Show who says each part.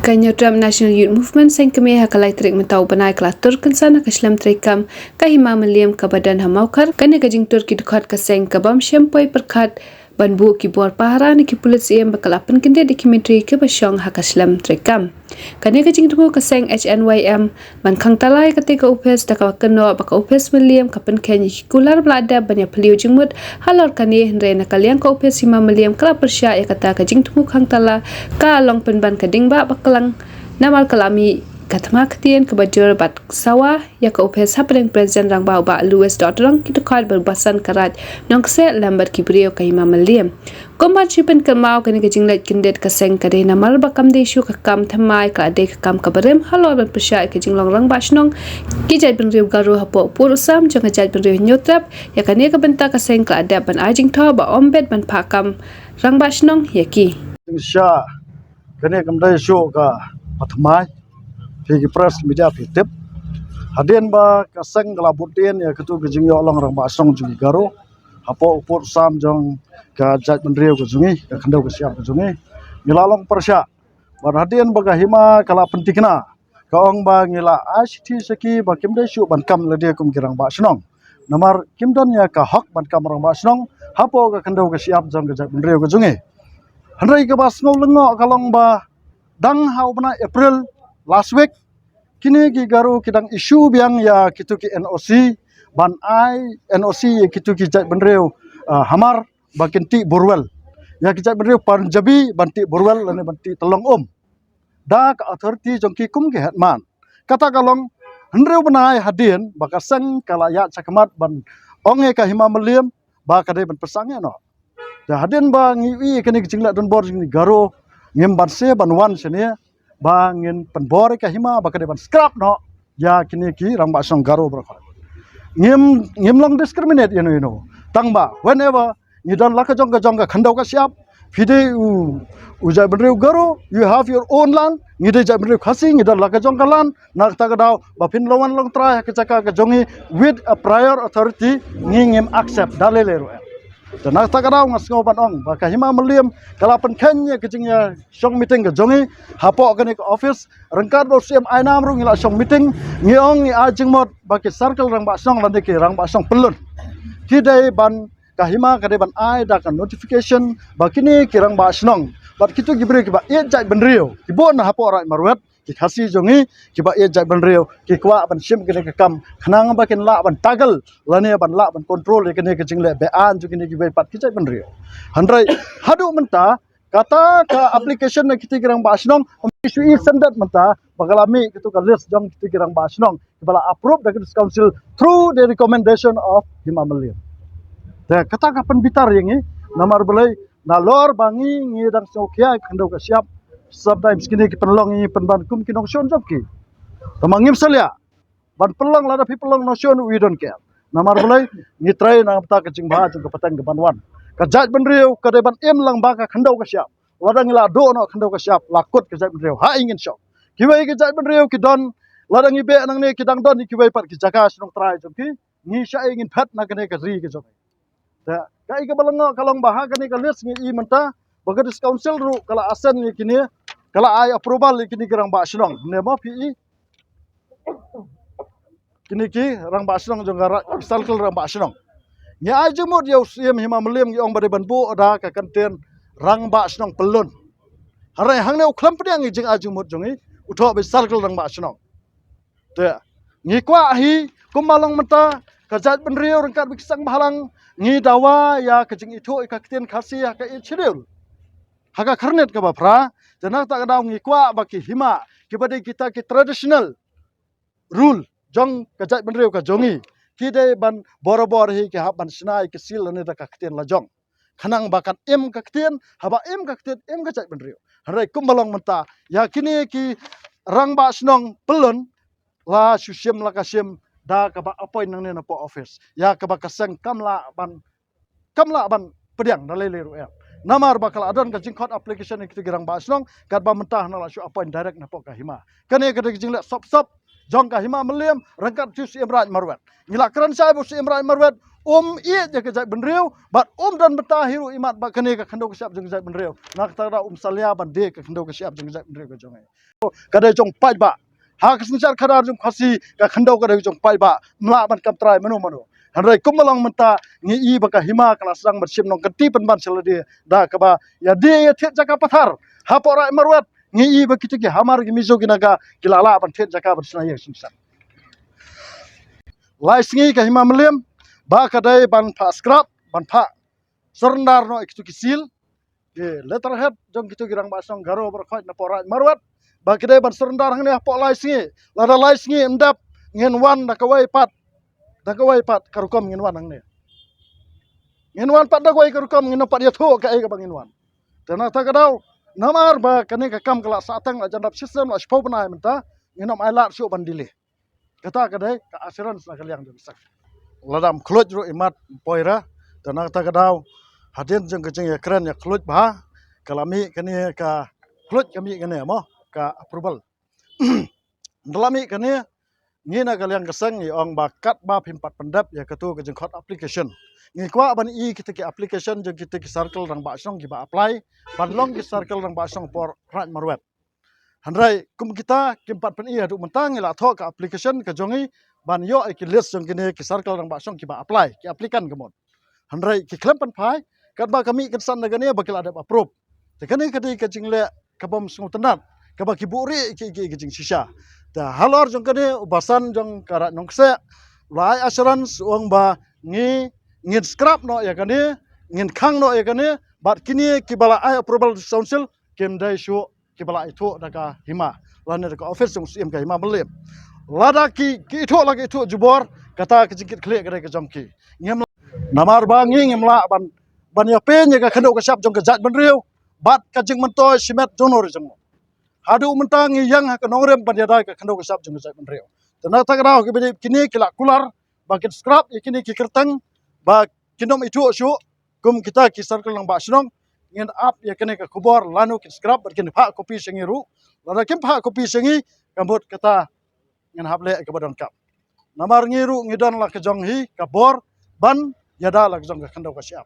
Speaker 1: Kanya Trump National Youth Movement sing kami hakalai trik mentau banai kelatur kensana kaslam trikam kahima meliam ke badan hamaukar kanya gajing tur ki dekat kaseng kabam syampoi perkat banbu ki bor pahara ni ki pulit siem bakalapan kende di kimentri ke basyong hakaslam trikam kanya gajing tu kaseng HNYM ban khang talai ketika upes takawa keno baka upes meliam kapan kenya ki kular belada banyak peliu jengmut halor kani hendrai nakaliang ka upes hima meliam kala persya ya kata gajing tu khang tala ka long penban kading ba bakalang namal kalami katma ketien ke bajur bat sawah ya ke upes hapeng presiden rang bau ba Louis Dodrong kita khat berbasan karat nongse lambat kibrio ka hima meliam kombat chipen kelmau kani gajing let kindet kaseng kade namal bakam desu kakam thamai ka ade kakam kabarem halor ban persya ke jinglong rang basnong kijat ben riu garu hapo purusam jang kijat ben riu nyotrap ya kani ka benta kaseng ka ade ban ajing tho ba ombet ban phakam rang basnong yaki
Speaker 2: sha kene kamdai show ka pathmai phi press media phi tip hadien ba kaseng kala butien ya ketu gejing yo long rang ba song jugi garo hapo upur sam jong ka jat bendriu ke jungi ka khandau ke siap ke jungi ngilalong persya bar hadien ba hima kala pentikna ka ong ba ngila ashti saki ba kimdai show ban kam lede kum kirang ba snong namar kimdon ya ka hak ban kam rang ba snong hapo ka khandau ke siap jong ka jat bendriu ke jungi handai ke bas ngau lengo kalong ba dang hau bana April last week kini ki garu kidang isu biang ya kitu ki NOC ban ai NOC ya kitu ki jat benreu hamar bakin ti borwel ya ki jat benreu Punjabi banti borwel lane banti telong da ka authority jongki kum ki hetman kata kalong hendreu banai hadien bakaseng kala ya cakamat ban onge ka hima meliam ba kadai ban pesange no da hadien ba ngi kini jingla don bor ni garo ngem banse ban wan sene ba ngin penbor ka hima ba kade ban scrap no ya kini ki rang ba song garo bro ngem long discriminate tang ba whenever you don't like jong ka khandau ka siap fide u jai benreu garo you have your own land ngide jai benreu khasi ngida like jong ka land nak ta ka dau ba pin lawan long tra ka chaka ka jongi with a prior authority ngem accept dalele ro dan nak tak kadau ngas ngau ban ong ba ka hima meliam kala pen kenya kejingnya song meeting ke jongi hapo kani ke office rengkat bo sim ainam ru ngila song meeting ngiong ngi ajing mod ba ki circle rang ba song lande ki rang ba song pelun kidai ban ka hima kade ban ai da kan notification ba kini ki rang ba snong ba kitu gibre ki ba ye jai benrio ki bon hapo rai marwet ki khasi jongi ki ba ye jai benrio ki kwa ban sim kene ka kam khnang ba ken la ban tagal lane ban la ban control kene ke jingle be an ju kene ki be pat ki jai benrio handrai hadu menta kata ka application na kiti girang basnong isu i standard menta bagalami kitu ka list jong kiti girang basnong bala approve the council through the recommendation of Himamalia da kata ka penbitar yang namar belai na lor bangi ngi dang sokia khandau ka siap sometimes kini ki penlong ni penban kum kinong sion job ki tamangim salia ban pelong lada pi pelong no sion we don't care namar belai ni try na ta ka jing ba jong ka patang ka banwan ka jat benriu ka de ban em lang ba ka khandau ka siap lada ngila do no khandau ka siap lakut ka jat benriu ha ingin syok kiwai ka jat benriu ki don lada ngi be nang ne ki dang don ni kiwai pat ki jaka snong try jong ki ni sya ingin phat na ka ne ka ri ka jong da kai ka balango kalong bah ka ne ka list ngi i menta bagadis council ru kala asen ni kini kala ai approval ni kini gerang ba snong ne mo pi kini ki rang ba snong jong gara circle rang ba snong nya ai jemot yo sim hima meliam gi ong bade ban bu da ka kanten rang ba snong pelun harai hang ne uklam pediang gi jing ajumot jongi utho be circle rang ba snong te ngi kwa hi kumalong menta kajat benriu rangkat bikisang bahalang ngi dawa ya kajing itu ka kten khasi ya ka ichiril haka karnet ka bapra janak tak daw ngi kwa baki hima kibade kita ki traditional rule jong kajat benriu ka jongi kide ban bor hi ki haban snai ki sil ne da ka kten la jong khanang bakan em ka kten haba em ka kten em ka jat benriu harai kumbalong menta ya kini ki rang ba snong pelun la susim la kasim da ka ba appoint nang ne na po office ya ka ba kaseng kamla ban pediang dalele ru namar bakal adon ka jingkot application ni kita girang ba snong kat ba mentah na la su appoint direct na po ka hima kane ka jing le sop jong ka hima meliam rangkat ju si imraj marwet ngila kran sai bu si imraj marwet Iya je ke jai benriu bat dan beta hiru imat ba kene ka khando ke siap jeng jai benriu nak tara salia ban de ke khando ke siap jeng jai benriu ke jongai kadai jong pai ba ha kesensar khadar jong khasi ka khando kadai jong pai ba mla ban kam trai manu manu hanrai kumalong menta ngi I baka hima kala sang bersim nong keti pen ban seladi da ka ba ya de ya thet jaka pathar ha pora marwat ngi I ba kitiki hamar gi mizo ginaga kilala ban thet jaka bersna ye sensar lai singi ka hima meliam ba kadai ban pha scrap ban pha serndar no ikitu kisil ke letterhead jong kitu girang ba song garo berkhot na pora marwat ba kadai ban serndar hang ne po lai singi lada lai singi endap ngen wan da kawai pat karukom ngin wan hang ne ngin wan pat da kawai karukom ngin pat ya tho ka ai ka bangin wan tena ta kadau namar ba kane ka kam kala satang la jandap system la spau banai menta nginom ai lat syu ban dile kata kadai ka assurance la kaliang de sak ladam kloj ro imat poira tena ta kadau hadin jeng kecing ya keren ya kloj ba kalami kane ka kloj kami kane mo ka approval dalami kane ngina kaliang keseng ni ong bakat ba pimpat pendap ya ketu ke jengkot application ngi kwa ban I kita ke application jeng kita ke circle rang ba song ki ba apply ban long ki circle rang ba song por rat marwet handrai kum kita kimpat pen I adu mentang ila tho ka application ke jongi ban yo ki list jong kini ki circle rang ba song ki ba apply ki applikan kemon handrai ki klem pen phai kat ba kami kensan nagane bakil ada approve tekani kadi ke jingle kabom sung tenat ka ba ki buri ki jing sisa ta halor jong kene ubasan jong karat nong se lai assurance uang ba ngin scrap no ya kane ngin khang no ya kane bat kini ki bala ai approval council kem dai shu ki bala itu daga hima lane daga office jong sim ka hima belem lada ki itu lagi itu jubor kata kejikit klik kare ke jongki ngem namar ba ngim la ban ya pen ya ka khando ka sap jong ka jat ban riu bat ka jing mentoy simet donor jong adu mentang yang ha nongrem pandai ka khando ka sap jeng jai penreu tena ta grau ke bini kini kila kular bakin scrap kini ki kertang ba kinom itu syu kum kita ki circle lang ba snong ngin up ya kene ka kubor lanu ki scrap bakin pha kopi sengi ru lada kim pha kopi sengi kambut kata ngin hable ke badan kap namar ngiru ngidon la ke jong hi ka bor ban yada la ke jong ka khando ka siap